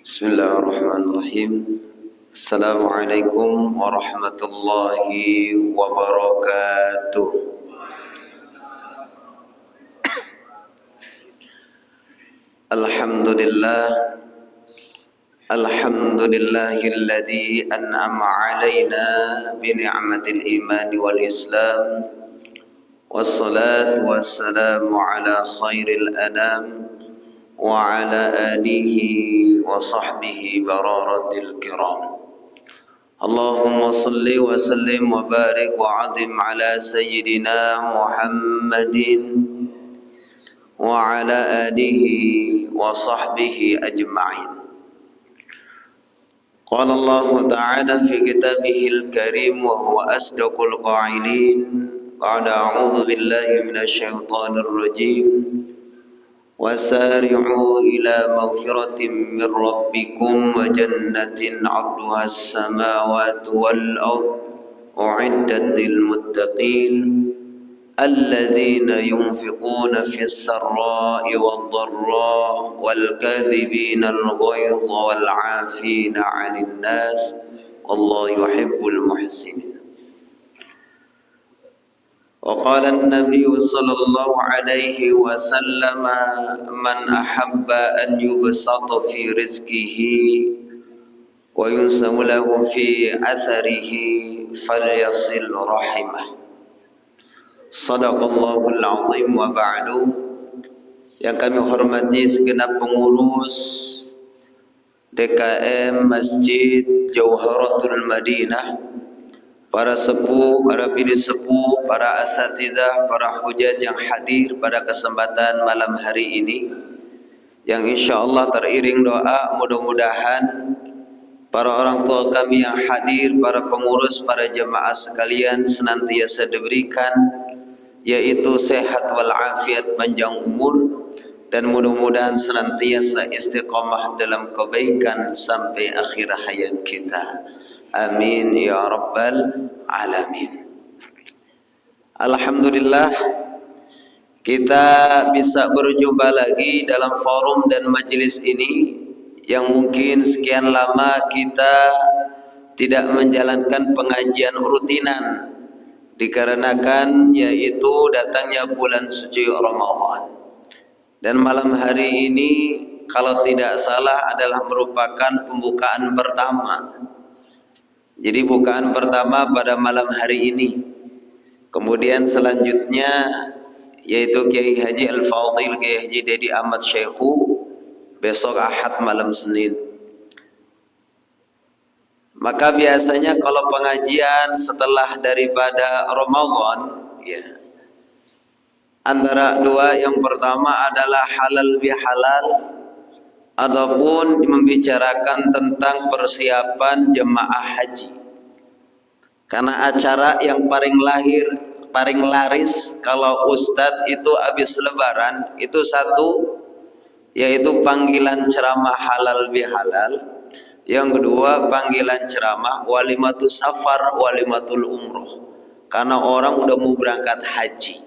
Bismillahirrahmanirrahim. Assalamualaikum warahmatullahi wabarakatuh. Alhamdulillahilladzi an'ama 'alaina bi ni'matil iman wal islam. Wassalatu wassalamu ala khairil anam wa ala alihi wa sahbihi bararatil kiram. Allahumma salli wa sallim wa barik wa azim ala sayyidina Muhammadin wa ala alihi wa sahbihi ajma'in. Qala Allah ta'ala fi kitabihil karim wa huwa asdaqul qa'ilin. Ba'da a'udzu billahi minasy syaithanir rajim. وسارعوا إلى مغفرة من ربكم وجنة عرضها السماوات والأرض أعدت للمتقين الذين ينفقون في السراء والضراء والكاذبين الغيظ والعافين عن الناس والله يحب المحسنين. وقال النبي صلى الله عليه وسلم من أحب أن يبسط في رزقه وينسم له في أثره فليصل رحمه. صدق الله العظيم. وبعد. Yang kami hormati segenap pengurus DKM Masjid Jauharatul Madinah, para sepuh, para bini sepuh, para asatidzah, para hujaj yang hadir pada kesempatan malam hari ini, yang insyaallah teriring doa, mudah-mudahan para orang tua kami yang hadir, para pengurus, para jemaah sekalian senantiasa diberikan yaitu sehat wal afiat, panjang umur, dan mudah-mudahan senantiasa istiqamah dalam kebaikan sampai akhir hayat kita. Amin ya rabbal alamin. Alhamdulillah, kita bisa berjumpa lagi dalam forum dan majelis ini yang mungkin sekian lama kita tidak menjalankan pengajian rutinan dikarenakan yaitu datangnya bulan suci Ramadan. Dan malam hari ini kalau tidak salah adalah merupakan pembukaan pertama. Jadi bukaan pertama pada malam hari ini. Kemudian selanjutnya yaitu Kiai Haji Al-Fadhil Kiai Haji Dedi Ahmad Syekhu besok Ahad malam Senin. Maka biasanya kalau pengajian setelah daripada Ramadan, ya, antara dua, yang pertama adalah halal bihalal ataupun membicarakan tentang persiapan jemaah haji. Karena acara yang paling laris kalau ustadz itu habis lebaran itu satu, yaitu panggilan ceramah halal bihalal. Yang kedua panggilan ceramah walimatul safar, walimatul umroh, karena orang udah mau berangkat haji.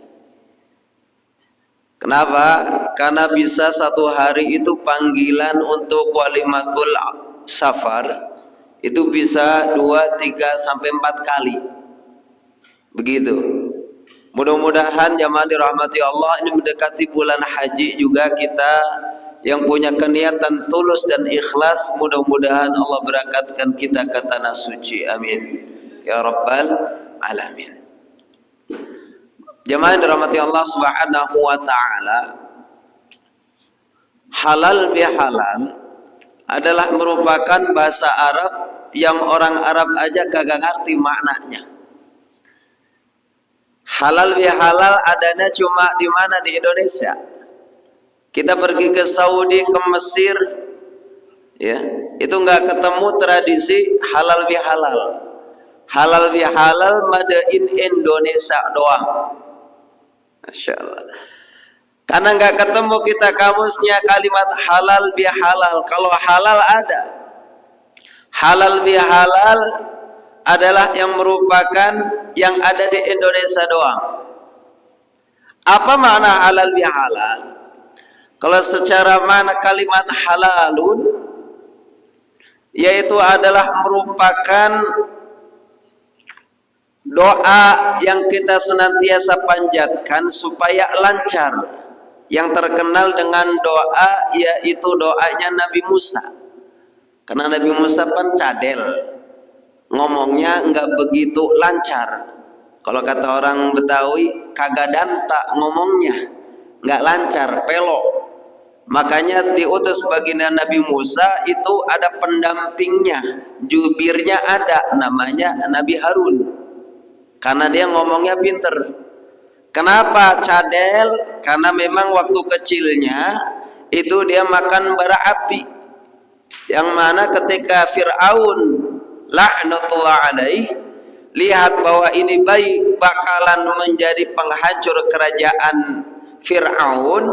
Kenapa? Karena bisa satu hari itu panggilan untuk walimatul safar itu bisa 2, 3, sampai 4 kali. Begitu. Mudah-mudahan jamaah dirahmati Allah, ini mendekati bulan haji juga kita yang punya keniatan tulus dan ikhlas, mudah-mudahan Allah berakatkan kita ke tanah suci. Amin ya rabbal alamin. Jemaah yang dirahmati Allah Subhanahu wa taala, halal bihalal adalah merupakan bahasa Arab yang orang Arab aja kagak ngerti maknanya. Halal bihalal adanya cuma di mana? Di Indonesia. Kita pergi ke Saudi, ke Mesir, ya, itu nggak ketemu tradisi halal bihalal. Halal bihalal made in Indonesia doang. Masya Allah. Karena nggak ketemu kita kamusnya kalimat halal bihalal. Kalau halal ada, halal bihalal adalah yang merupakan yang ada di Indonesia doang. Apa makna halal bihalal? Kalau secara mana kalimat halalun yaitu adalah merupakan doa yang kita senantiasa panjatkan supaya lancar, yang terkenal dengan doa yaitu doanya Nabi Musa. Karena Nabi Musa kan cadel, ngomongnya enggak begitu lancar. Kalau kata orang Betawi, kagak danta ngomongnya, enggak lancar, pelok. Makanya diutus baginda Nabi Musa itu ada pendampingnya, jubirnya ada, namanya Nabi Harun. Karena dia ngomongnya pinter. Kenapa cadel? Karena memang waktu kecilnya itu dia makan bara api, yang mana ketika Fir'aun la'natullah alaih lihat bahwa ini bayi bakalan menjadi penghancur kerajaan Fir'aun,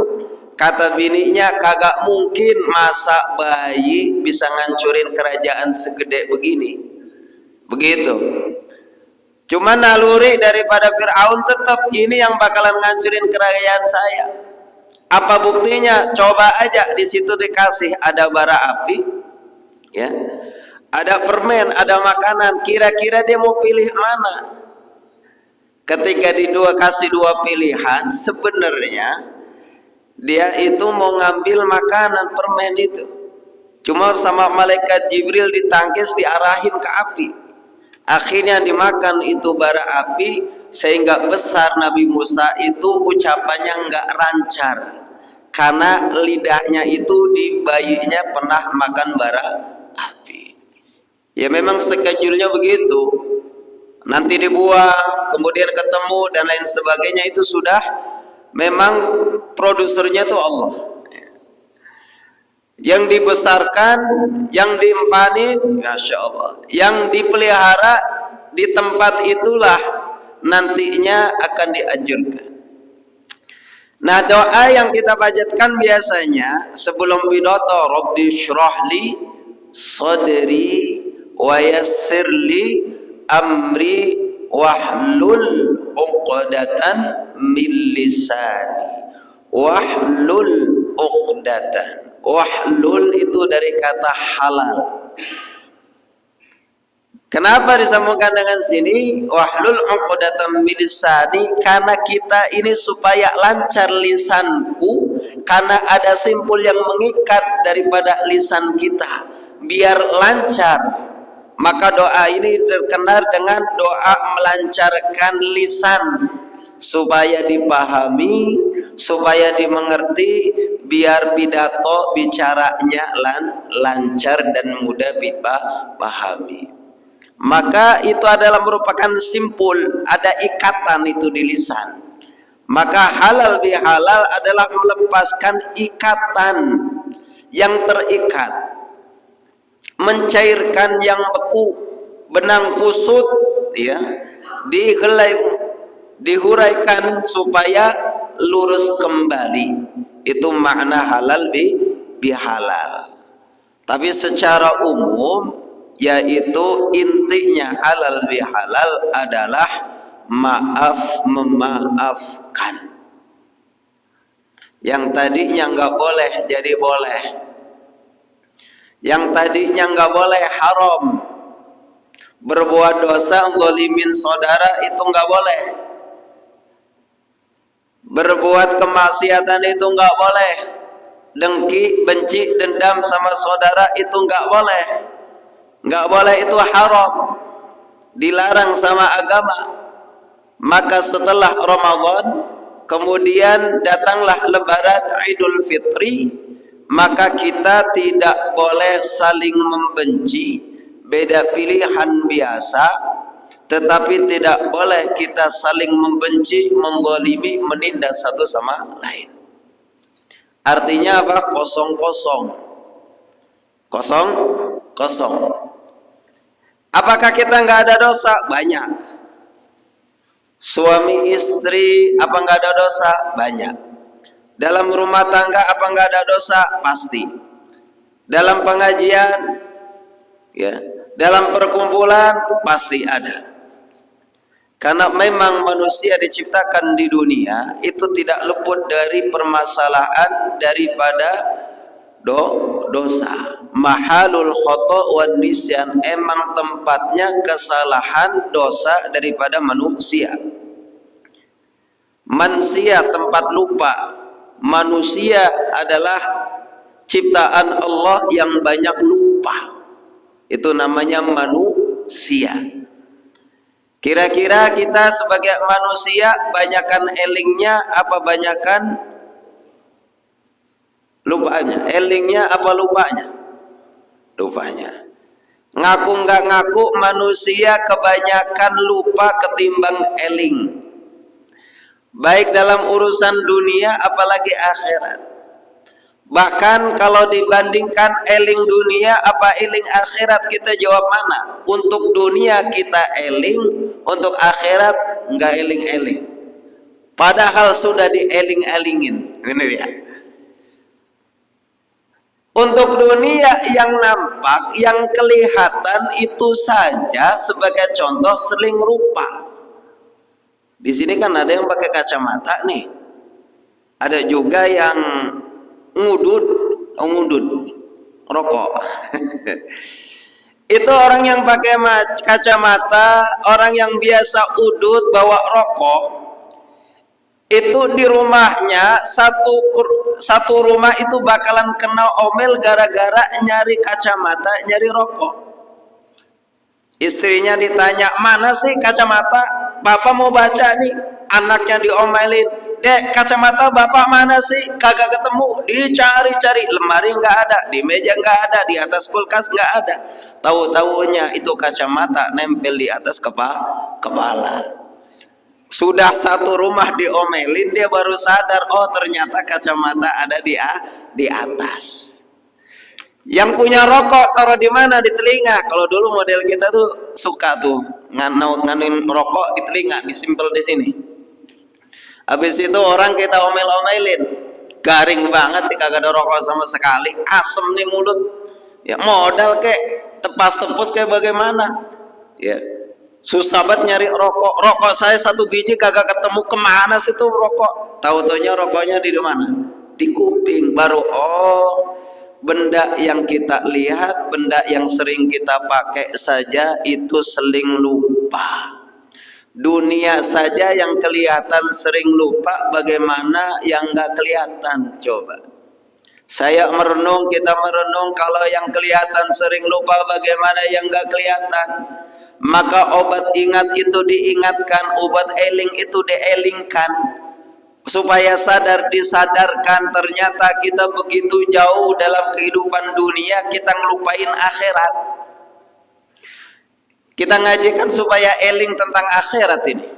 kata bininya, kagak mungkin masa bayi bisa ngancurin kerajaan segede begini. Begitu. Cuma naluri daripada Fir'aun tetap ini yang bakalan ngancurin kerajaan saya. Apa buktinya? Coba aja di situ dikasih ada bara api, ya, ada permen, ada makanan. Kira-kira dia mau pilih mana? Ketika kasih dua pilihan, sebenarnya dia itu mau ngambil makanan permen itu. Cuma sama malaikat Jibril ditangkis, diarahin ke api. Akhirnya dimakan itu bara api, sehingga besar Nabi Musa itu ucapannya enggak lancar, karena lidahnya itu di bayinya pernah makan bara api. Ya memang sekejulnya begitu. Nanti dibuang, kemudian ketemu dan lain sebagainya, itu sudah memang produsernya itu Allah. Yang dibesarkan, yang diempanin, Masya Allah, yang dipelihara di tempat itulah nantinya akan dianjurkan. Nah, doa yang kita panjatkan biasanya sebelum pidato, Rabbi syrahli sadri wa yassirli amri wahlul uqdatan min lisani. Wahlul uqdatan. Wahlul itu dari kata halal. Kenapa disambungkan dengan sini wahlul uqdatan min lisani? Karena kita ini supaya lancar lisanku, karena ada simpul yang mengikat daripada lisan kita, biar lancar. Maka doa ini terkenal dengan doa melancarkan lisan, supaya dipahami, supaya dimengerti, biar pidato bicaranya lancar dan mudah dipahami. Maka itu adalah merupakan simpul, ada ikatan itu di lisan. Maka halal bihalal adalah melepaskan ikatan yang terikat, mencairkan yang beku, benang kusut, ya, dihuraikan supaya lurus kembali. Itu makna halal bihalal. Tapi secara umum, yaitu intinya halal bihalal adalah maaf memaafkan. Yang tadinya nggak boleh jadi boleh. Yang tadinya nggak boleh haram. Berbuat dosa zalimin saudara itu nggak boleh. Berbuat kemaksiatan itu nggak boleh. Dengki, benci, dendam sama saudara itu nggak boleh. Nggak boleh, itu haram, dilarang sama agama. Maka setelah Ramadan, kemudian datanglah Lebaran Idul Fitri, maka kita tidak boleh saling membenci, beda pilihan biasa, tetapi tidak boleh kita saling membenci, menzalimi, menindas satu sama lain. Artinya apa? Kosong-kosong. Kosong-kosong. Apakah kita nggak ada dosa? Banyak. Suami istri apa nggak ada dosa? Banyak. Dalam rumah tangga apa nggak ada dosa? Pasti. Dalam pengajian, ya, dalam perkumpulan pasti ada. Karena memang manusia diciptakan di dunia itu tidak luput dari permasalahan daripada dosa. Mahalul khata' wan nisyan, emang tempatnya kesalahan dosa daripada manusia. Mansia tempat lupa. Manusia adalah ciptaan Allah yang banyak lupa. Itu namanya manusia. Kira-kira kita sebagai manusia banyakan elingnya apa banyakan lupanya? Elingnya apa lupanya? Lupanya. Ngaku nggak ngaku manusia kebanyakan lupa ketimbang eling. Baik dalam urusan dunia apalagi akhirat. Bahkan kalau dibandingkan eling dunia apa eling akhirat, kita jawab mana? Untuk dunia kita eling, untuk akhirat nggak eling-eling. Padahal sudah dieling-elingin. Ini dia. Untuk dunia yang nampak, yang kelihatan itu saja sebagai contoh seling rupa. Di sini kan ada yang pakai kacamata nih. Ada juga yang ngudut rokok. Itu orang yang pakai kacamata, orang yang biasa udut bawa rokok. Itu di rumahnya satu rumah itu bakalan kena omel gara-gara nyari kacamata, nyari rokok. Istrinya ditanya, mana sih kacamata? Bapak mau baca nih. Anaknya diomelin, dek kacamata bapak mana sih? Kagak ketemu. Dicari-cari, lemari nggak ada, di meja nggak ada, di atas kulkas nggak ada. Tahu-tahunya itu kacamata nempel di atas kepala. Sudah satu rumah diomelin, dia baru sadar, oh ternyata kacamata ada di atas. Yang punya rokok taruh di mana? Di telinga. Kalau dulu model kita tuh suka tuh nganuin rokok di telinga, disimpel di sini. Habis itu orang kita omel-omelin, garing banget sih, kagak ada rokok sama sekali, asem nih mulut. Ya modal kek, tepas-tepus kayak bagaimana? Ya susah banget nyari rokok. Rokok saya satu biji kagak ketemu, kemana sih tuh rokok? Tahu-taunya rokoknya di mana? Di kuping. Baru benda yang kita lihat, benda yang sering kita pakai saja itu seling lupa. Dunia saja yang kelihatan sering lupa, bagaimana yang nggak kelihatan? Coba. Saya merenung, kita merenung, kalau yang kelihatan sering lupa, bagaimana yang nggak kelihatan? Maka obat ingat itu diingatkan, obat eling itu dielingkan. Supaya sadar disadarkan, ternyata kita begitu jauh dalam kehidupan dunia, kita ngelupain akhirat. Kita ngajikan supaya eling tentang akhirat ini.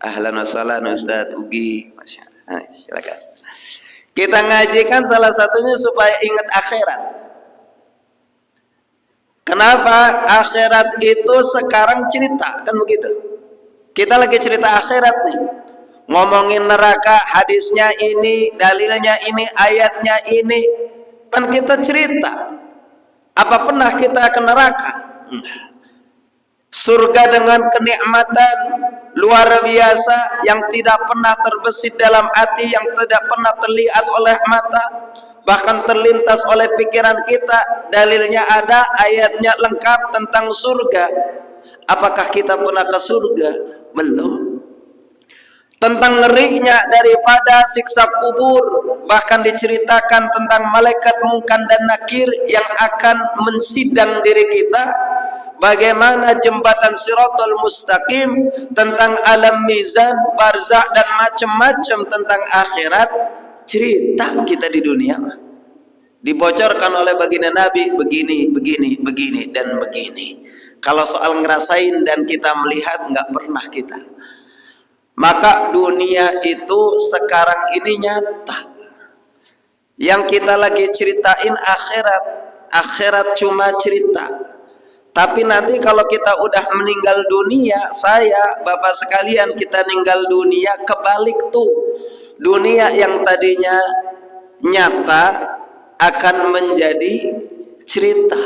Ahlan wa sahlan Ustaz Ugi, Masya Allah. Silakan. Kita ngajikan salah satunya supaya ingat akhirat. Kenapa? Akhirat itu sekarang cerita, kan begitu. Kita lagi cerita akhirat nih. Ngomongin neraka, hadisnya ini, dalilnya ini, ayatnya ini. Kan kita cerita. Apa pernah kita ke neraka? Surga dengan kenikmatan luar biasa yang tidak pernah terbesit dalam hati, yang tidak pernah terlihat oleh mata, bahkan terlintas oleh pikiran kita. Dalilnya ada, ayatnya lengkap tentang surga. Apakah kita pernah ke surga? Belum. Tentang ngerinya daripada siksa kubur, bahkan diceritakan tentang malaikat Munkar dan Nakir yang akan mensidang diri kita, bagaimana jembatan Shiratal Mustaqim, tentang alam mizan, barzakh, dan macam-macam tentang akhirat. Cerita kita di dunia dibocorkan oleh baginda Nabi, begini dan begini. Kalau soal ngerasain dan kita melihat, nggak pernah kita. Maka dunia itu sekarang ini nyata. Yang kita lagi ceritain akhirat. Akhirat cuma cerita. Tapi nanti kalau kita udah meninggal dunia, saya, bapak sekalian, kita meninggal dunia, kebalik tuh. Dunia yang tadinya nyata akan menjadi cerita.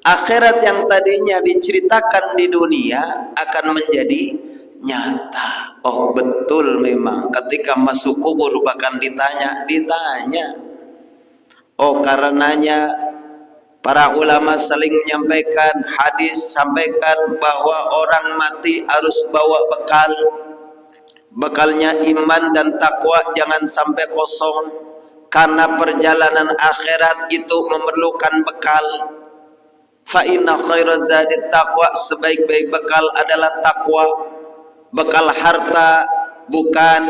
Akhirat yang tadinya diceritakan di dunia akan menjadi nyata. Oh betul, memang ketika masuk kubur bahkan ditanya. karenanya para ulama saling menyampaikan hadis, sampaikan bahwa orang mati harus bawa bekal. Bekalnya iman dan takwa jangan sampai kosong, karena perjalanan akhirat itu memerlukan bekal. Fa inna khairaz zadit taqwa, sebaik-baik bekal adalah takwa. Bekal harta bukan,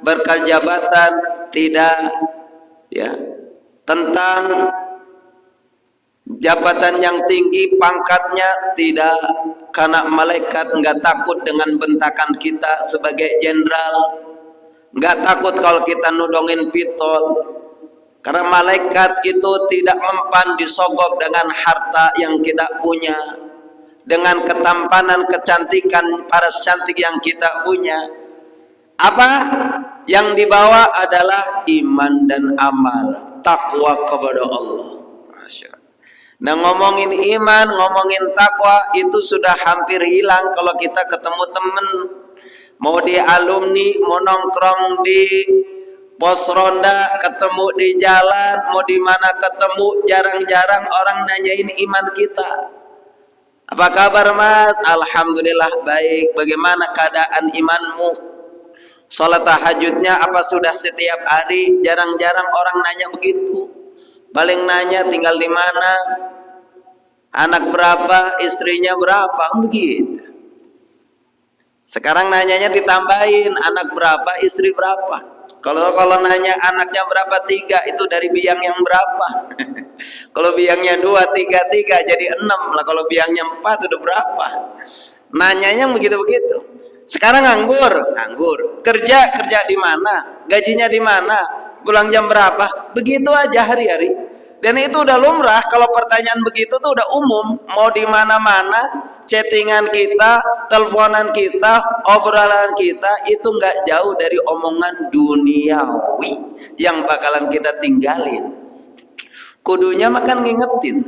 bekal jabatan tidak, ya. Tentang jabatan yang tinggi, pangkatnya tidak, karena malaikat enggak takut dengan bentakan kita sebagai jenderal, enggak takut kalau kita nudongin pitol, karena malaikat itu tidak mempan disogok dengan harta yang kita punya, dengan ketampanan, kecantikan, paras cantik yang kita punya. Apa yang dibawa adalah iman dan amal, takwa kepada Allah. Masya Allah. Nah, ngomongin iman, ngomongin takwa itu sudah hampir hilang kalau kita ketemu temen, mau di alumni, mau nongkrong di pos ronda, ketemu di jalan, mau di mana ketemu, jarang-jarang orang nanyain iman kita. Apa kabar mas? Alhamdulillah baik. Bagaimana keadaan imanmu? Salat tahajudnya apa sudah setiap hari? Jarang-jarang orang nanya begitu. Paling nanya tinggal di mana, anak berapa, istrinya berapa, begitu. Sekarang nanyanya ditambahin, anak berapa, istri berapa. Kalau nanya anaknya berapa, 3, itu dari biang yang berapa. Kalau biangnya 2, 3, jadi 6 lah. Kalau biangnya 4 udah berapa. Nanyanya begitu-begitu. Sekarang nganggur. Kerja di mana, gajinya di mana, pulang jam berapa, begitu aja hari-hari. Dan itu udah lumrah. Kalau pertanyaan begitu tuh udah umum. Mau di mana-mana, chattingan kita, teleponan kita, obrolan kita itu nggak jauh dari omongan duniawi yang bakalan kita tinggalin. Kudunya makan ngingetin.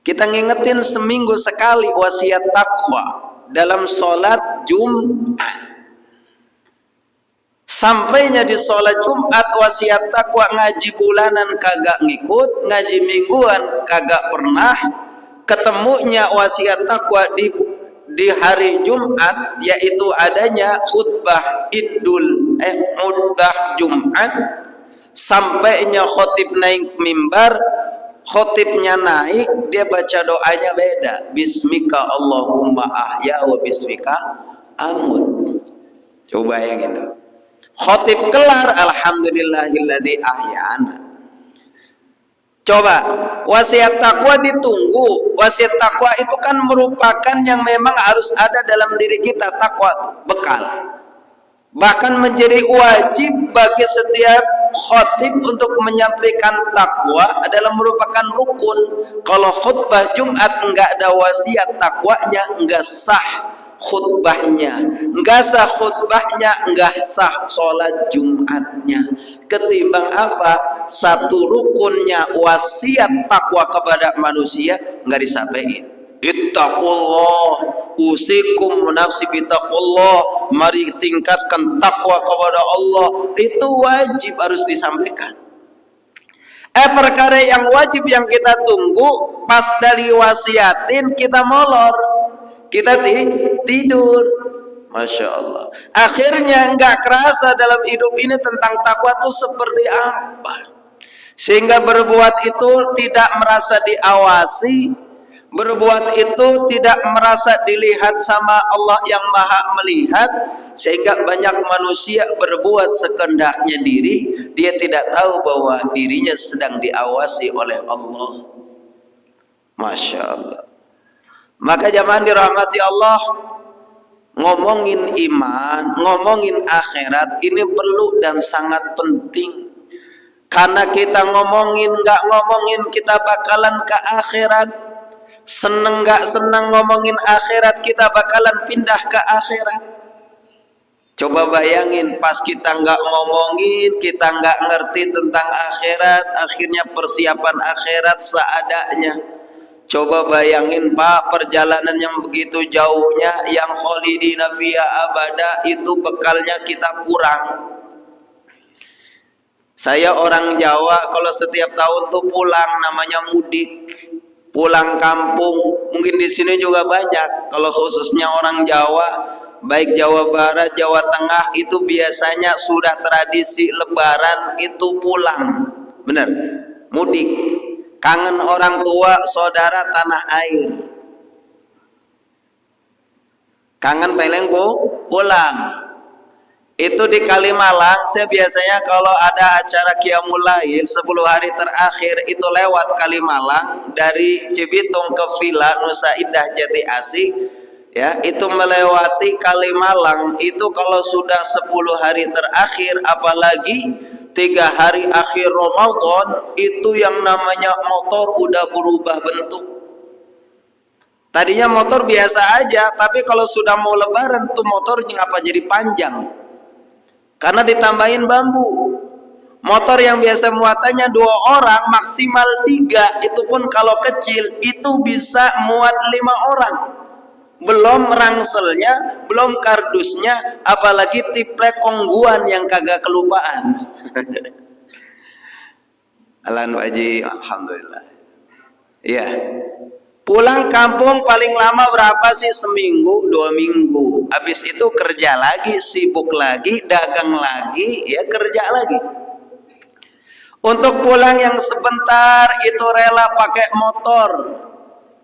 Kita ngingetin seminggu sekali wasiat takwa dalam sholat Jumat. Sampainya di sholat Jumat wasiat takwa, ngaji bulanan kagak ngikut, ngaji mingguan kagak pernah. Ketemunya wasiat takwa di hari Jumat, yaitu adanya khutbah khutbah Jumat. Sampainya khotib naik mimbar, khotibnya naik, dia baca doanya beda. Bismika Allahumma ahya wa bismika amut. Coba bayangin dong. Khotib kelar, alhamdulillahilladzi ahyana. Coba, wasiat takwa ditunggu. Wasiat takwa itu kan merupakan yang memang harus ada dalam diri kita, takwa bekal. Bahkan menjadi wajib bagi setiap khotib untuk menyampaikan takwa adalah merupakan rukun. Kalau khutbah Jumat enggak ada wasiat takwanya, enggak sah khutbahnya, enggak sah khutbahnya, enggak sah sholat Jumatnya. Ketimbang apa? Satu rukunnya wasiat takwa kepada manusia enggak disampaikan. Ittaqullah, usikum nafsi bittaqullah, mari tingkatkan takwa kepada Allah. Itu wajib harus disampaikan. Perkara yang wajib yang kita tunggu, pas dari wasiatin kita molor, kita tidur. Masya Allah. Akhirnya nggak kerasa dalam hidup ini tentang takwa itu seperti apa, sehingga berbuat itu tidak merasa diawasi, berbuat itu tidak merasa dilihat sama Allah yang maha melihat, sehingga banyak manusia berbuat sekendaknya diri, dia tidak tahu bahwa dirinya sedang diawasi oleh Allah. Masya Allah. Maka jamaah dirahmati Allah, ngomongin iman, ngomongin akhirat ini perlu dan sangat penting. Karena kita nggak ngomongin kita bakalan ke akhirat. Seneng nggak seneng ngomongin akhirat, kita bakalan pindah ke akhirat. Coba bayangin, pas kita nggak ngomongin, kita nggak ngerti tentang akhirat, akhirnya persiapan akhirat seadanya. Coba bayangin Pak, perjalanan yang begitu jauhnya, yang khalidina fiha abada, itu bekalnya kita kurang. Saya orang Jawa, kalau setiap tahun tuh pulang namanya mudik, pulang kampung. Mungkin di sini juga banyak. Kalau khususnya orang Jawa, baik Jawa Barat, Jawa Tengah, itu biasanya sudah tradisi Lebaran itu pulang. Benar, mudik. Kangen orang tua, saudara, tanah air. Kangen peleng pulang. Itu di Kalimalang, saya biasanya kalau ada acara Qiyamul Lail 10 hari terakhir itu lewat Kalimalang dari Cibitung ke Villa Nusa Indah Jati Asih, ya, itu melewati Kalimalang. Itu kalau sudah 10 hari terakhir, apalagi 3 hari akhir Ramadan, itu yang namanya motor udah berubah bentuk. Tadinya motor biasa aja, tapi kalau sudah mau lebaran tuh motornya ngapa jadi panjang? Karena ditambahin bambu. Motor yang biasa muatannya 2 orang maksimal 3, itu pun kalau kecil itu bisa muat 5 orang. Belum rangselnya, belum kardusnya, apalagi tiplek kongguan yang kagak kelupaan. Alan Waji, alhamdulillah. Iya. Pulang kampung paling lama berapa sih? Seminggu, 2 minggu. Habis itu kerja lagi, sibuk lagi, dagang lagi, ya kerja lagi. Untuk pulang yang sebentar itu rela pakai motor.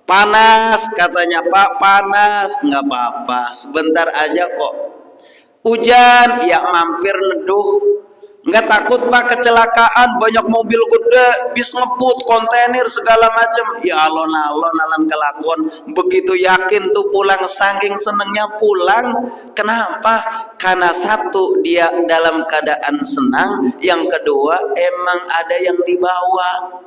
Panas katanya Pak, panas, nggak apa-apa, sebentar aja kok. Hujan, ya mampir neduh. Nggak takut Pak kecelakaan, banyak mobil gede, bis ngebut, kontainer segala macam. Ya alon-alon alan kelakuan. Begitu yakin tuh pulang, saking senengnya pulang. Kenapa? Karena satu, dia dalam keadaan senang. Yang kedua, emang ada yang dibawa.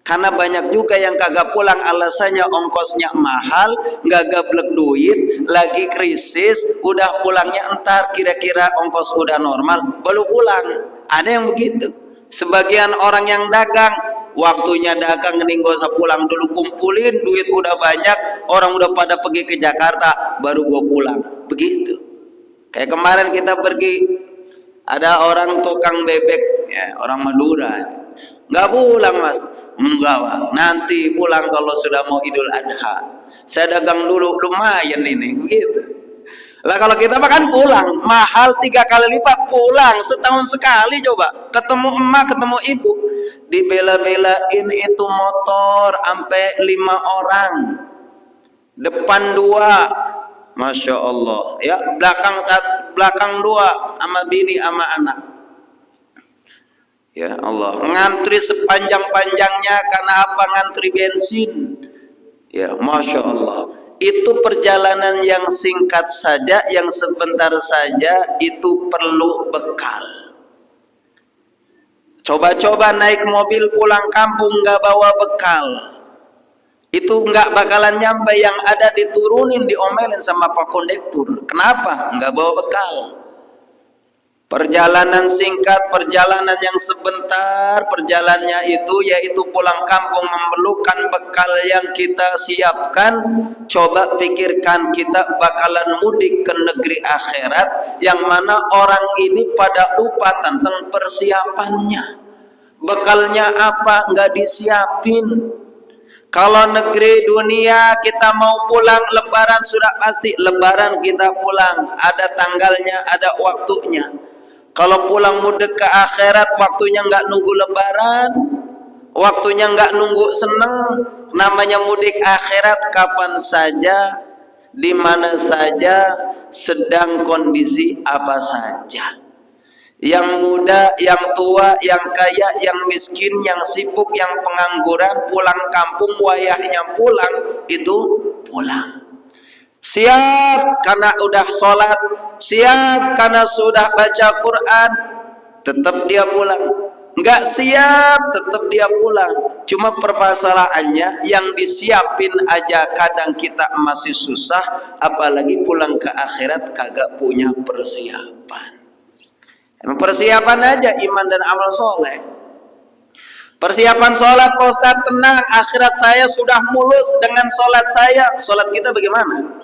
Karena banyak juga yang kagak pulang alasannya ongkosnya mahal, nggak gablek duit, lagi krisis, udah pulangnya entar kira-kira ongkos udah normal, baru pulang. Ada yang begitu. Sebagian orang yang dagang, waktunya dagang nih gak usah pulang dulu, kumpulin duit udah banyak, orang udah pada pergi ke Jakarta, baru gua pulang. Begitu. Kayak kemarin kita pergi, ada orang tukang bebek, ya, orang Madura, nggak pulang Mas. Enggak Pak, nanti pulang kalau sudah mau Idul Adha. Saya dagang dulu, lumayan ini, begitu. Lah kalau kita makan pulang, mahal 3 kali lipat, pulang setahun sekali coba. Ketemu emak, ketemu ibu, dibela-belain itu motor sampai 5 orang. Depan 2, Masya Allah, ya, belakang 2 sama bini sama anak. Ya Allah, ngantri sepanjang-panjangnya karena apa? Ngantri bensin. Ya, Masya Allah. Itu perjalanan yang singkat saja, yang sebentar saja, itu perlu bekal. Coba-coba naik mobil pulang kampung nggak bawa bekal, itu nggak bakalan nyampe. Yang ada diturunin, diomelin sama pak kondektur. Kenapa? Nggak bawa bekal. Perjalanan singkat, perjalanan yang sebentar, perjalanannya itu yaitu pulang kampung memerlukan bekal yang kita siapkan. Coba pikirkan, kita bakalan mudik ke negeri akhirat, yang mana orang ini pada lupa tentang persiapannya. Bekalnya apa? Nggak disiapin. Kalau negeri dunia kita mau pulang lebaran, sudah pasti lebaran kita pulang, ada tanggalnya, ada waktunya. Kalau pulang mudik ke akhirat, waktunya nggak nunggu lebaran, waktunya nggak nunggu seneng. Namanya mudik akhirat kapan saja, di mana saja, sedang kondisi apa saja. Yang muda, yang tua, yang kaya, yang miskin, yang sibuk, yang pengangguran, pulang kampung, wayahnya pulang, itu pulang. Siap karena udah sholat, siap karena sudah baca Quran, tetap dia pulang. Enggak siap, tetap dia pulang. Cuma permasalahannya yang disiapin aja kadang kita masih susah, apalagi pulang ke akhirat kagak punya persiapan. Emang persiapan aja iman dan amal soleh. Persiapan sholat, Pak Ustaz, tenang, akhirat saya sudah mulus dengan sholat saya. Sholat kita bagaimana?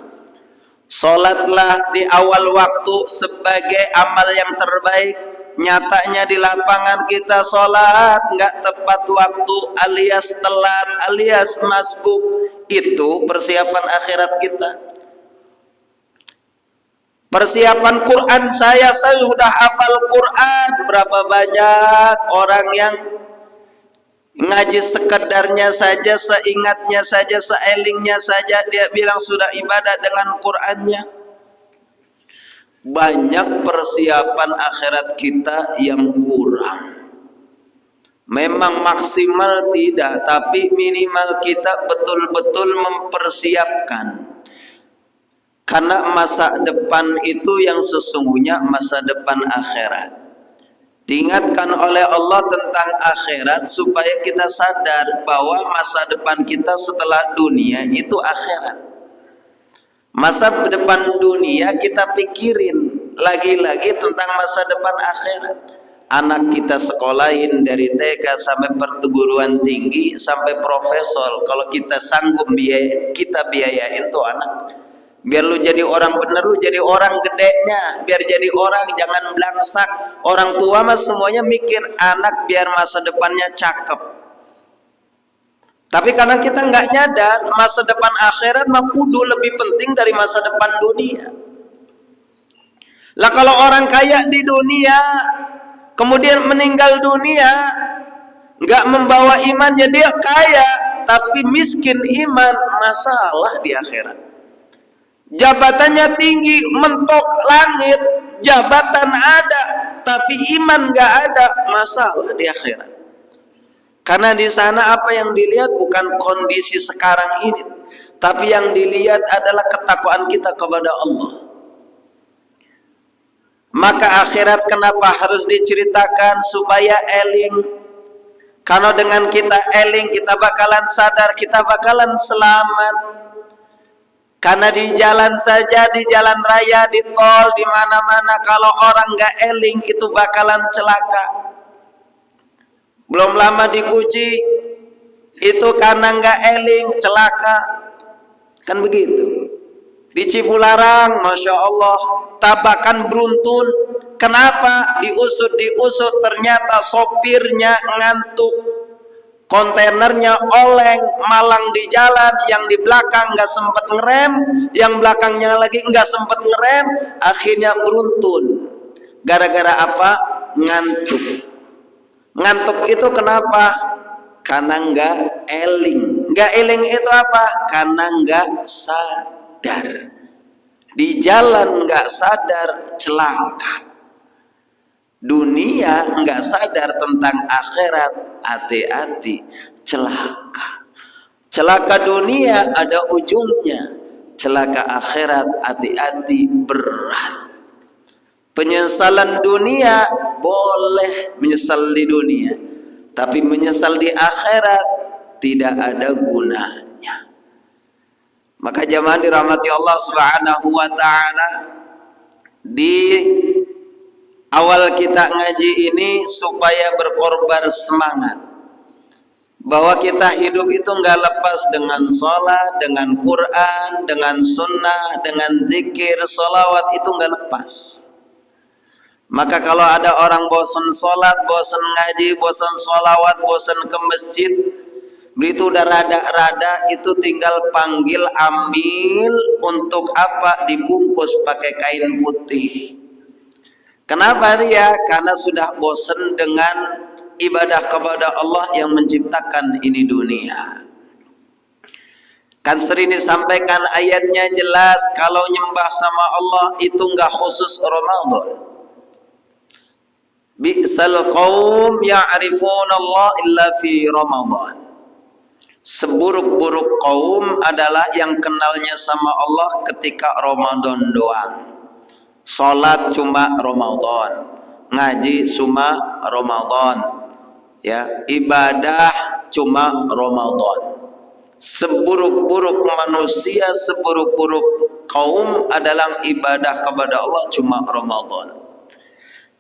Sholatlah di awal waktu sebagai amal yang terbaik. nyatanya di lapangan kita sholat nggak tepat waktu alias telat alias masbuk. Itu persiapan akhirat kita. Persiapan Quran saya sudah hafal Quran. Berapa banyak orang yang ngaji sekedarnya saja, seingatnya saja, seelingnya saja, dia bilang sudah ibadah dengan Qurannya. Banyak persiapan akhirat kita yang kurang. Memang maksimal tidak, tapi minimal kita betul-betul mempersiapkan. Karena masa depan itu yang sesungguhnya masa depan akhirat. Diingatkan oleh Allah tentang akhirat supaya kita sadar bahwa masa depan kita setelah dunia itu akhirat. Masa depan dunia kita pikirin lagi-lagi tentang masa depan akhirat. Anak kita sekolahin dari TK sampai perguruan tinggi sampai profesor. Kalau kita sanggup kita biayain tuh anak. Biar lu jadi orang bener, lu jadi orang gedenya. Biar jadi orang, jangan belangsak. Orang tua mah semuanya mikir anak biar masa depannya cakep. Tapi karena kita nggak nyadar, masa depan akhirat mah kudu lebih penting dari masa depan dunia. Lah kalau orang kaya di dunia, kemudian meninggal dunia, nggak membawa imannya, dia kaya tapi miskin iman, masalah di akhirat. Jabatannya tinggi, mentok langit, jabatan ada, tapi iman nggak ada, masalah di akhirat. Karena di sana apa yang dilihat bukan kondisi sekarang ini, tapi yang dilihat adalah ketakwaan kita kepada Allah. Maka akhirat kenapa harus diceritakan supaya eling? Karena dengan kita eling, kita bakalan sadar, kita bakalan selamat. Karena di jalan saja, di jalan raya, di tol, di mana-mana, kalau orang nggak eling itu bakalan celaka. Belum lama di Guci itu karena nggak eling celaka, kan begitu. Di Cipularang, masya Allah, tabakan beruntun. Kenapa? Diusut ternyata sopirnya ngantuk, kontainernya oleng, malang di jalan, yang di belakang nggak sempet ngerem, yang belakangnya lagi nggak sempet ngerem, akhirnya beruntun. Gara-gara apa? Ngantuk. Ngantuk itu kenapa? Karena nggak eling. Nggak eling itu apa? Karena nggak sadar. Di jalan nggak sadar, celaka. Dunia nggak sadar tentang akhirat, hati-hati, celaka. Celaka dunia ada ujungnya, celaka akhirat, hati-hati, berat. Penyesalan dunia boleh menyesal di dunia, tapi menyesal di akhirat tidak ada gunanya. Maka jamaah dirahmati Allah Subhanahu wa taala, di awal kita ngaji ini supaya berkorban semangat bahwa kita hidup itu nggak lepas dengan sholat, dengan Quran, dengan sunnah, dengan zikir, sholawat, itu nggak lepas. Maka kalau ada orang bosan sholat, bosan ngaji, bosan sholawat, bosan ke masjid, begitu udah rada-rada, itu tinggal panggil amil untuk apa? Dibungkus pakai kain putih. Kenapa dia? Karena sudah bosan dengan ibadah kepada Allah yang menciptakan ini dunia. Kan sering disampaikan ayatnya jelas, kalau nyembah sama Allah itu enggak khusus Ramadan. Bi'sal qaum ya'rifuna Allah illa fi Ramadan. Seburuk-buruk kaum adalah yang kenalnya sama Allah ketika Ramadan doang. Salat cuma Ramadan, ngaji cuma Ramadan, ya, ibadah cuma Ramadan. Seburuk-buruk manusia, seburuk-buruk kaum adalah ibadah kepada Allah cuma Ramadan.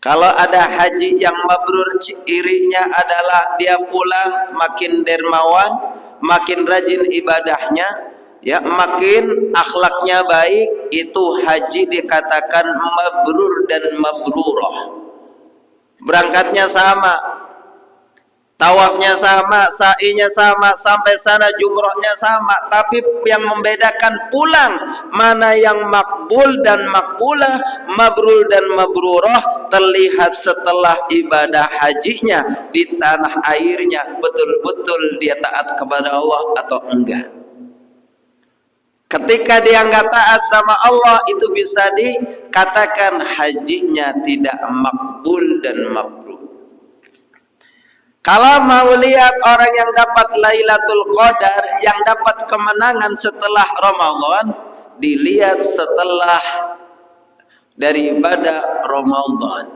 Kalau ada haji yang mabrur, cirinya adalah dia pulang makin dermawan, makin rajin ibadahnya, ya, makin akhlaknya baik, itu haji dikatakan mabrur dan mabrurah. berangkatnya sama, tawafnya sama, sa'inya sama, sampai sana jumrohnya sama, tapi yang membedakan pulang mana yang makbul dan makbulah, mabrul dan mabrurah terlihat setelah ibadah hajinya di tanah airnya, betul-betul dia taat kepada Allah atau enggak. Ketika dia enggak taat sama Allah, itu bisa dikatakan hajinya tidak makbul dan mabrur. Kalau mau lihat orang yang dapat Lailatul Qadar, yang dapat kemenangan setelah Ramadan, dilihat setelah dari ibadah Ramadan.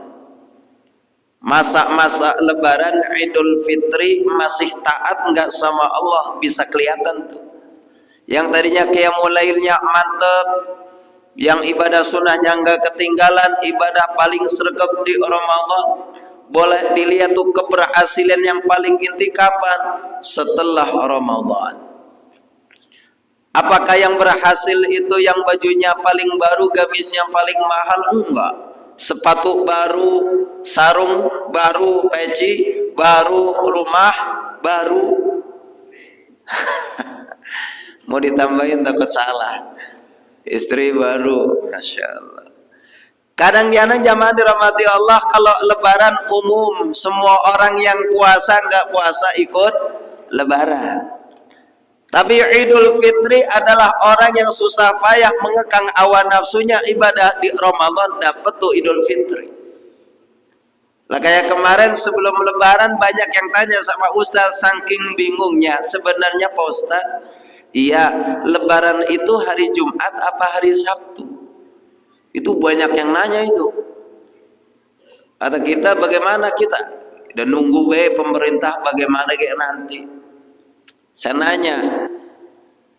Masa-masa lebaran Idul Fitri masih taat enggak sama Allah, bisa kelihatan tuh. Yang tadinya qiyamul lailnya mantep, yang ibadah sunnahnya enggak ketinggalan, ibadah paling sregep di Ramadan, boleh dilihat tuh keberhasilan yang paling inti kapan? Setelah Ramadan. Apakah yang berhasil itu yang bajunya paling baru, gamisnya paling mahal? Enggak. Sepatu baru, sarung baru, peci baru, rumah baru. Mau ditambahin takut salah. Istri baru, Masya Allah. Kadang-kadang jamaah dirahmati Allah, kalau lebaran umum, semua orang yang puasa nggak puasa ikut lebaran. Tapi Idul Fitri adalah orang yang susah payah mengekang hawa nafsunya, ibadah di Ramadan dapat tuh Idul Fitri. Lah kayak kemarin sebelum lebaran banyak yang tanya sama Ustaz, saking bingungnya, sebenarnya Pak Ustaz, iya, lebaran itu hari Jumat apa hari Sabtu? Itu banyak yang nanya itu. Kata kita, bagaimana kita? Dan nunggu pemerintah bagaimana kayak nanti. Saya nanya,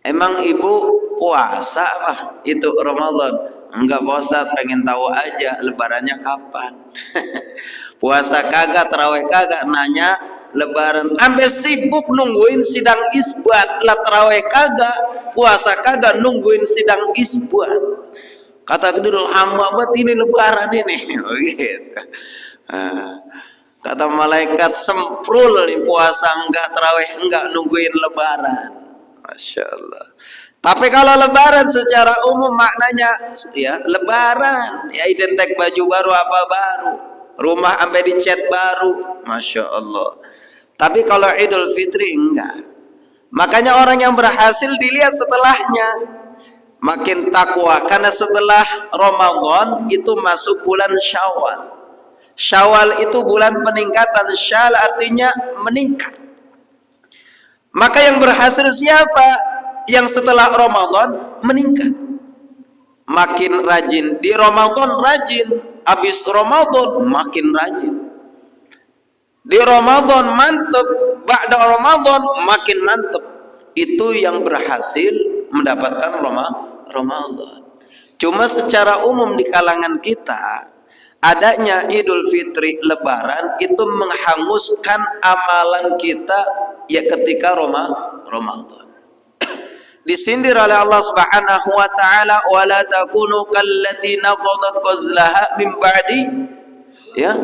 emang ibu puasa apa? Itu Ramadan? Enggak Pak Ustaz, pengen tahu aja lebarannya kapan. Puasa kagak, tarawih kagak, nanya lebaran. Sampai sibuk nungguin sidang isbat, lah tarawih kagak, puasa kagak, nungguin sidang isbat. Kata kedul hamba buat ini lebaran ini. Begitu. Kata malaikat semprul nih, puasa enggak, tarawih enggak, nungguin lebaran. Masya Allah. Tapi kalau lebaran secara umum maknanya ya lebaran, ya identik baju baru apa baru, rumah sampai dicat baru, Masya Allah. Tapi kalau Idul Fitri enggak. Makanya orang yang berhasil dilihat setelahnya makin takwa, karena setelah Ramadan itu masuk bulan Syawal. Syawal itu bulan peningkatan, syal artinya meningkat. Maka yang berhasil siapa? Yang setelah Ramadan meningkat, makin rajin di Ramadan, rajin habis Ramadan makin rajin, di Ramadan mantep, ba'da Ramadan makin mantep. Itu yang berhasil mendapatkan Ramadan. Cuma secara umum di kalangan kita, adanya Idul Fitri Lebaran itu menghanguskan amalan kita ya ketika Ramadan. Disindir oleh Allah Subhanahu wa taala, wala takunu kallati naqadat ghazlaha min ba'di ya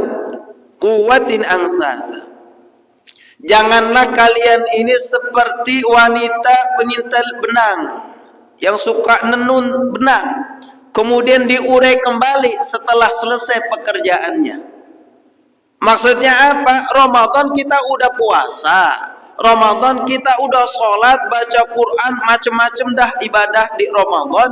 quwwatin ansata. Janganlah kalian ini seperti wanita penyintal benang yang suka nenun benang, kemudian diurai kembali setelah selesai pekerjaannya. Maksudnya apa? Ramadan kita udah puasa, Ramadan kita udah sholat, baca Quran, macam-macam dah ibadah di Ramadan.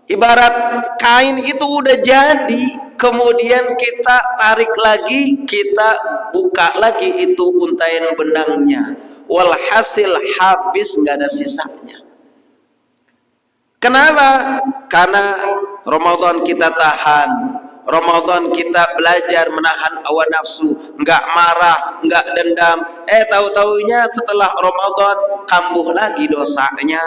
Ibarat kain itu udah jadi, kemudian kita tarik lagi, kita buka lagi itu untaian benangnya, walhasil habis, nggak ada sisanya. Kenapa? Karena Ramadan kita tahan, Ramadan kita belajar menahan hawa nafsu, nggak marah, nggak dendam. Tahu-taunya setelah Ramadan kambuh lagi dosanya,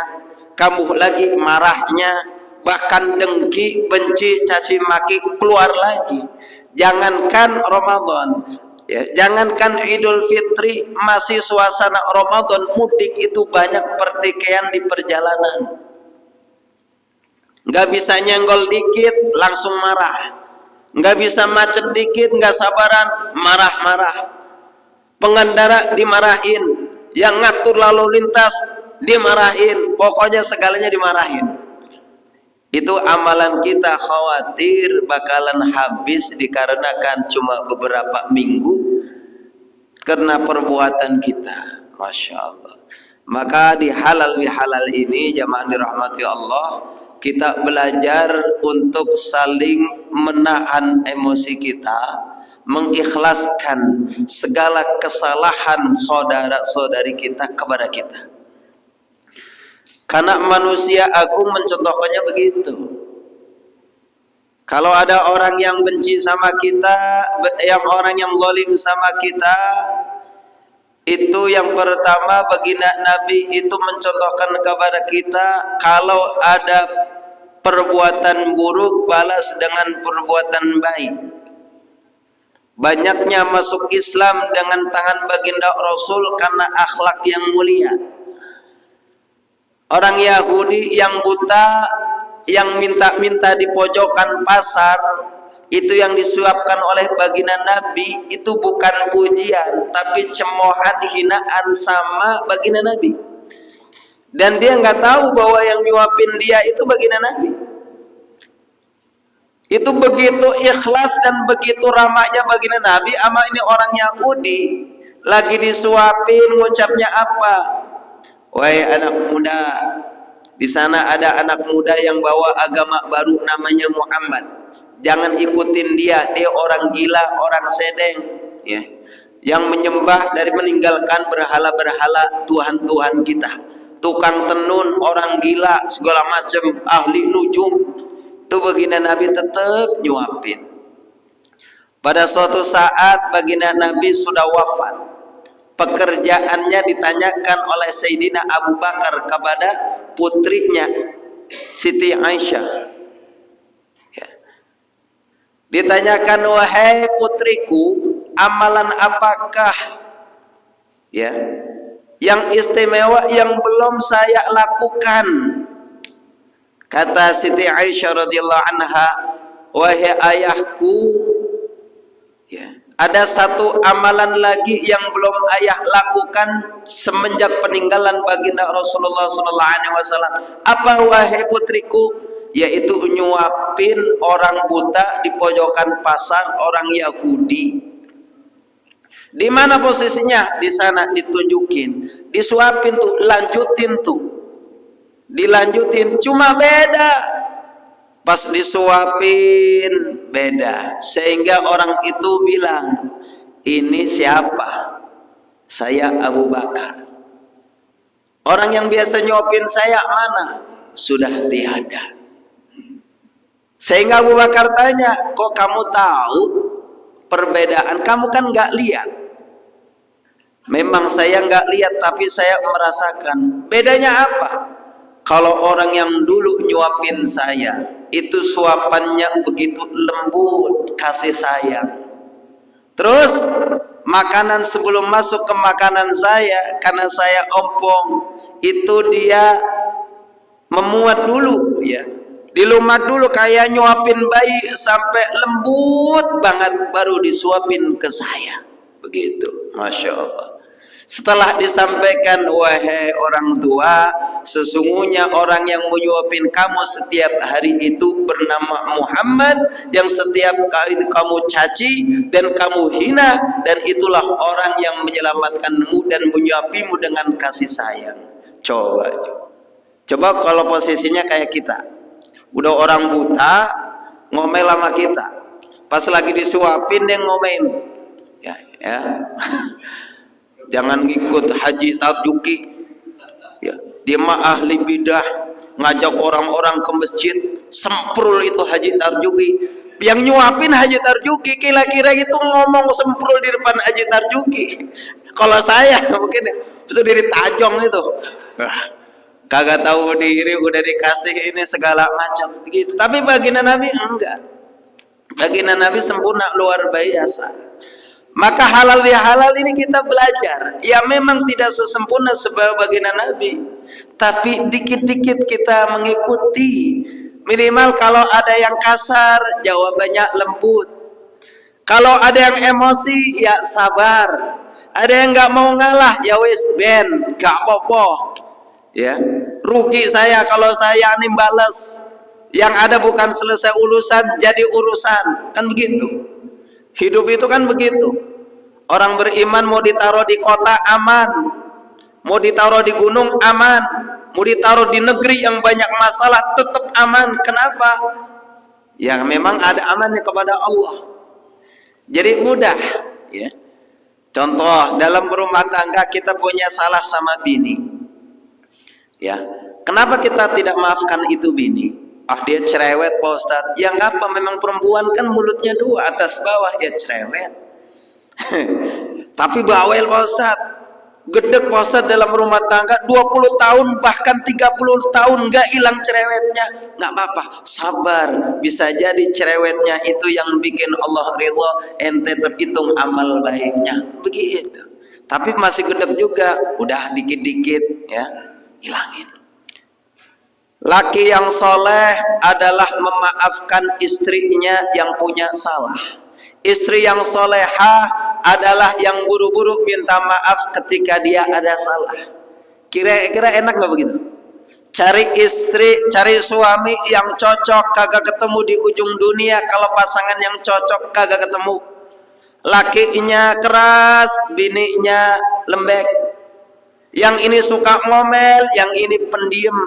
kambuh lagi marahnya, bahkan dengki, benci, caci maki keluar lagi. Jangankan Ramadan, ya, jangankan Idul Fitri, masih suasana Ramadan mudik itu banyak pertikaian di perjalanan. Nggak bisa nyenggol dikit langsung marah. nggak bisa macet dikit, nggak sabaran, marah-marah. Pengendara dimarahin, yang ngatur lalu lintas dimarahin, pokoknya segalanya dimarahin. Itu amalan kita khawatir bakalan habis dikarenakan cuma beberapa minggu karena perbuatan kita. Masya Allah. Maka di halal bihalal ini jamaah dirahmati Allah, kita belajar untuk saling menahan emosi kita, mengikhlaskan segala kesalahan saudara-saudari kita kepada kita. Karena manusia agung mencontohkannya begitu. Kalau ada orang yang benci sama kita, orang yang zalim sama kita, itu yang pertama baginda Nabi itu mencontohkan kepada kita, kalau ada perbuatan buruk balas dengan perbuatan baik. Banyaknya masuk Islam dengan tangan baginda Rasul karena akhlak yang mulia. Orang Yahudi yang buta, yang minta-minta di pojokan pasar, itu yang disuapkan oleh baginda Nabi, itu bukan pujian, tapi cemoohan, hinaan sama baginda Nabi. Dan dia nggak tahu bahwa yang nyuapin dia itu baginda Nabi. Itu begitu ikhlas dan begitu ramahnya baginda Nabi sama ini orang Yahudi. Lagi disuapin, ngucapnya apa? Wahai anak muda, di sana ada anak muda yang bawa agama baru namanya Muhammad. Jangan ikutin dia, dia orang gila, orang sedeng, ya. Yang menyembah dari meninggalkan berhala-berhala Tuhan-Tuhan kita. Tukang tenun, orang gila, segala macam, ahli nujum. Itu baginda Nabi tetap nyuapin. Pada suatu saat baginda Nabi sudah wafat. Pekerjaannya ditanyakan oleh Sayyidina Abu Bakar kepada putrinya Siti Aisyah. Ya. Ditanyakan, wahai putriku, amalan apakah ya yang istimewa yang belum saya lakukan? Kata Siti Aisyah radhiyallahu anha, wahai ayahku, ya, ada satu amalan lagi yang belum ayah lakukan semenjak peninggalan baginda Rasulullah SAW. Apa wahai putriku? Yaitu nyuapin orang buta di pojokan pasar, orang Yahudi. Di mana posisinya? Di sana ditunjukin, disuapin tuh, lanjutin tuh, dilanjutin. Cuma beda, pas disuapin beda, sehingga orang itu bilang, ini siapa? Saya Abu Bakar. Orang yang biasa nyuapin saya mana? Sudah tiada. Sehingga Abu Bakar tanya, kok kamu tahu perbedaan? Kamu kan nggak lihat. Memang saya nggak lihat, tapi saya merasakan. Bedanya apa? Kalau orang yang dulu nyuapin saya, itu suapannya begitu lembut, kasih sayang. Terus makanan sebelum masuk ke makanan saya, karena saya ompong, itu dia memuat dulu, ya, dilumat dulu kayak nyuapin bayi sampai lembut banget, baru disuapin ke saya. Begitu, Masya Allah. Setelah disampaikan, wahai orang tua, sesungguhnya orang yang menyuapin kamu setiap hari itu bernama Muhammad, yang setiap kali kamu caci dan kamu hina, dan itulah orang yang menyelamatkanmu dan menyuapimu dengan kasih sayang. Coba kalau posisinya kayak kita, udah orang buta ngomel sama kita, pas lagi disuapin dia ngomelin, ya. Jangan ngikut Haji Tarjuki, ya, dia mah ahli bidah, ngajak orang-orang ke masjid, semprul itu Haji Tarjuki. Yang nyuapin Haji Tarjuki, kira-kira itu ngomong semprul di depan Haji Tarjuki. Kalau saya mungkin bisa diri tajong itu, kagak tahu diri, udah dikasih ini segala macam begitu. Tapi baginda Nabi enggak, baginda Nabi sempurna, luar biasa. Maka halal bihalal ini kita belajar. Ya memang tidak sesempurna sebagai baginda Nabi, tapi dikit-dikit kita mengikuti, Minimal kalau ada yang kasar, jawabannya lembut. Kalau ada yang emosi, ya sabar. Ada yang nggak mau ngalah, ya wis ben, gak apa-apa. Ya, rugi saya kalau saya nih balas. Yang ada bukan selesai urusan, jadi urusan. Kan begitu. Hidup itu kan begitu. Orang beriman mau ditaruh di kota aman, mau ditaruh di gunung aman, mau ditaruh di negeri yang banyak masalah tetap aman. Kenapa? Ya memang ada amannya kepada Allah. Jadi mudah, ya. Contoh dalam rumah tangga kita punya salah sama bini, ya. Kenapa kita tidak maafkan itu bini? Ah dia cerewet Pak Ustadz. Ya ngapa, memang perempuan kan mulutnya dua, atas bawah, ya cerewet. Tapi bawel Pak Ustadz, gedek Pak Ustadz dalam rumah tangga 20 tahun bahkan 30 tahun gak hilang cerewetnya. Gak apa-apa, sabar. Bisa jadi cerewetnya itu yang bikin Allah ridha, ente terhitung amal baiknya. Begitu. Tapi masih gedek juga, udah dikit-dikit ya, hilangin. Laki yang soleh adalah memaafkan istrinya yang punya salah. Istri yang solehah adalah yang buru-buru minta maaf ketika dia ada salah. Kira-kira enak gak begitu? Cari istri, cari suami yang cocok kagak ketemu di ujung dunia. Kalau pasangan yang cocok kagak ketemu. Lakinya keras, bininya lembek. Yang ini suka ngomel, yang ini pendiam.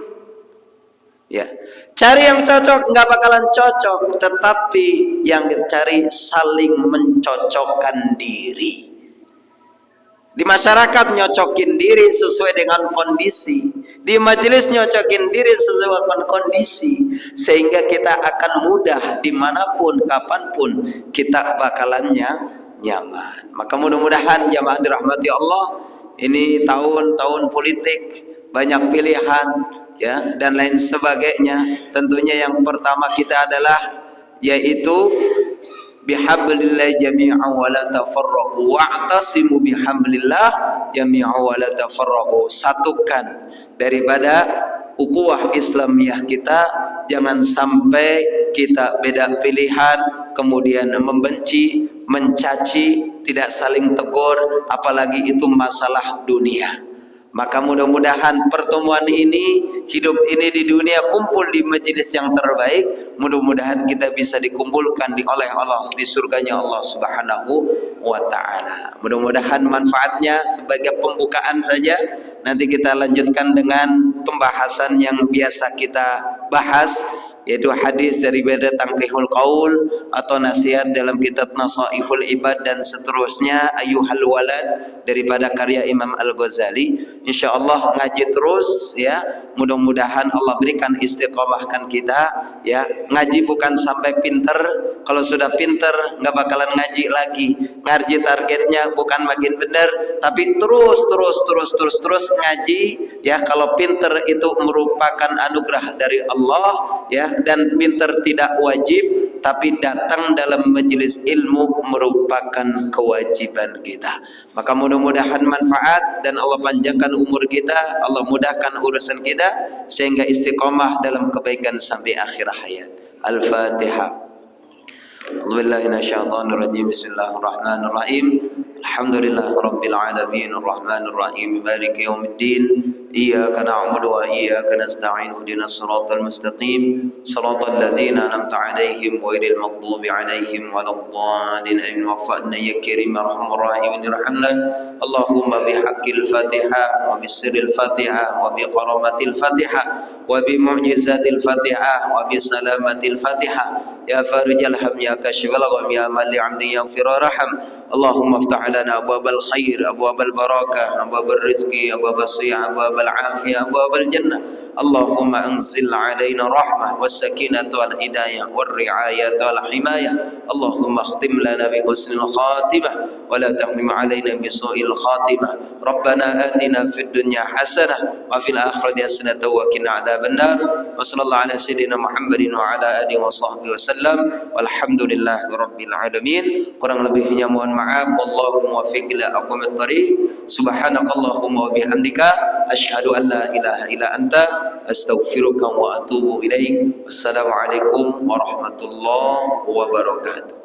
Ya, cari yang cocok, nggak bakalan cocok, tetapi yang dicari saling mencocokkan diri. Di masyarakat nyocokin diri sesuai dengan kondisi, di majelis nyocokin diri sesuai dengan kondisi, sehingga kita akan mudah dimanapun, kapanpun kita bakalannya nyaman. Maka mudah-mudahan jamaah dirahmati Allah, ini tahun-tahun politik, banyak pilihan, ya, dan lain sebagainya. Tentunya yang pertama kita adalah yaitu bihablillah jami'an wa la tafarraqu wa'tasimu bihablillah jami'an wa la tafarraqu. Satukan daripada ukhuwah Islamiyah kita, jangan sampai kita beda pilihan kemudian membenci, mencaci, tidak saling tegur, apalagi itu masalah dunia. Maka mudah-mudahan pertemuan ini, hidup ini di dunia, kumpul di majelis yang terbaik. Mudah-mudahan kita bisa dikumpulkan oleh Allah di surganya Allah Subhanahu wa ta'ala. Mudah-mudahan manfaatnya sebagai pembukaan saja. Nanti kita lanjutkan dengan pembahasan yang biasa kita bahas, yaitu hadis dari Tangkihul Qaul atau nasihat dalam kitab Nasaihul Ibad dan seterusnya, Ayyuhal Walad daripada karya Imam Al-Ghazali. Insyaallah ngaji terus ya. Mudah-mudahan Allah berikan istiqomahkan kita ya. Ngaji bukan sampai pinter. Kalau sudah pinter nggak bakalan ngaji lagi. Ngaji targetnya bukan makin benar, tapi terus ngaji ya. Kalau pinter itu merupakan anugerah dari Allah ya, dan pinter tidak wajib, tapi datang dalam majelis ilmu merupakan kewajiban kita. Maka mudah-mudahan manfaat dan Allah panjangkan umur kita, Allah mudahkan urusan kita sehingga istiqomah dalam kebaikan sampai akhir hayat. Al-Fatihah. A'udzubillahi minasyaitonir rajim. Bismillahirrahmanirrahim. Alhamdulillah rabbil alamin arrahmanir rahim maliki yaumiddin iyyaka na'budu wa iyyaka nasta'in ihdinas siratal mustaqim siratal ladzina an'amta 'alaihim ghairil maghdubi 'alaihim waladdallin amin wa'fa'na ya karim arhamar rahimin irhamna Allahumma bihaqqil Fatihah wa bisirril Fatihah wa biqaramatil Fatihah wa bimu'jizatil Fatihah wa bisalamatil Fatihah ya farijal ham ya kashifal gham ya mali 'amdi ya firarham Allahumma iftah lana abwabal khair abwabal barakah abwabal rizqi abwabal siyah abwabal afiyah abwabal jannah Allahumma anzil alaina rahmah was sakinata wal hidayah wal riayata wal himayah Allahumma khtim lana bi husnil khatimah wa la tahrim alaina bi su'il khatimah Rabbana atina fid dunya hasanah wa fil akhirati hasanah wa qina adzabannar wa sallallahu ala sayyidina Muhammadin wa ala alihi wa sahbihi wasallam walhamdulillahi rabbil alamin. Kurang lebihnya mohon maaf. Wallahu muwaffiq ila aqwamit thariq. Subhanakallahumma wa bihamdika asyhadu an la ilaha illa anta astaghfiruka wa atubu ilaik. Wassalamualaikum warahmatullahi wabarakatuh.